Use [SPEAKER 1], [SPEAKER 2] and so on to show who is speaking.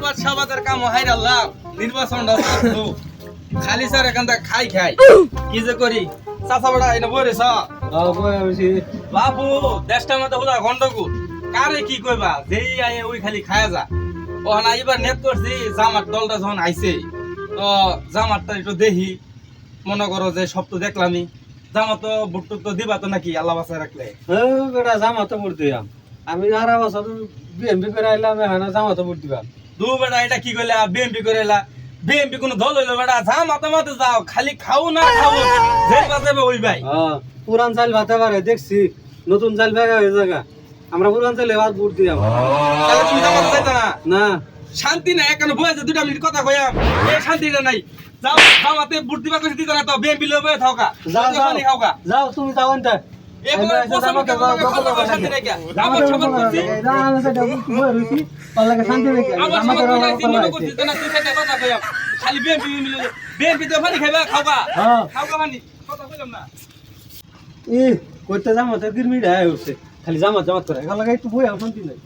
[SPEAKER 1] আবার সাবাদের কাম হাইরাল্লাম নির্বাচনটা তো খালি স্যার এখানটা খাই খাই কি যে করি চাচা বড়া এনে বইরে সা বাবু দেশটা মতো হলো গন্ডগোল কারে কি কইবা যেই আয়ে ওই খালি খায়া যা ও না এবার নেট করছি জামাত দলটা যখন আইছে তো জামাতটা একটু দেখি মনে করো যে সব তো দেখলামই জামাত ভোট তো দিবা তো নাকি আল্লাহ বাঁচায় রাখলে
[SPEAKER 2] বেটা জামাতে ভোট দিলাম আমি সারা বছর বিএমপি করে আইলাম এখন জামাতে ভোট দিবাম
[SPEAKER 1] দু বেটা এটা কি কইলা বিএমপি করে এলা বিএমপি কোন দল হইলো বেটা জামাতে মাতে যাও খালি খাও না খাও যে বাজাবে ওই ভাই
[SPEAKER 2] পুরান চাল ভাতে পারে দেখছি নতুন চাল ভাগা হয়ে জায়গা আমরা পুরান চালে এবার ভোট দিলাম
[SPEAKER 1] তাহলে তুমি জামাতে যাইতা না
[SPEAKER 2] না
[SPEAKER 1] শান্তি নাই এখানে বয়ে যে 2 মিনিট কথা কইয়াম এই শান্তিটা নাই যাও জামাতে ভোট দিবা কইছি দিতা না তো বিএমপি লবে থাকা
[SPEAKER 2] যাও
[SPEAKER 1] খালি খাওকা
[SPEAKER 2] যাও তুমি যাও না
[SPEAKER 1] এবারে পছন্দ করে শান্তি নাই কে জামাত সবার করছি মনে করছি না তুই সেটা কথা কইয়াম খালি বিএমপি তো পানি খাইবা খাওকা খাওকা পানি কথা কইলাম না
[SPEAKER 2] করতে জামাতে গিরমিড হয়ে উঠছে খালি জামাত করে এখন লাগে একটু বই শান্তি নাই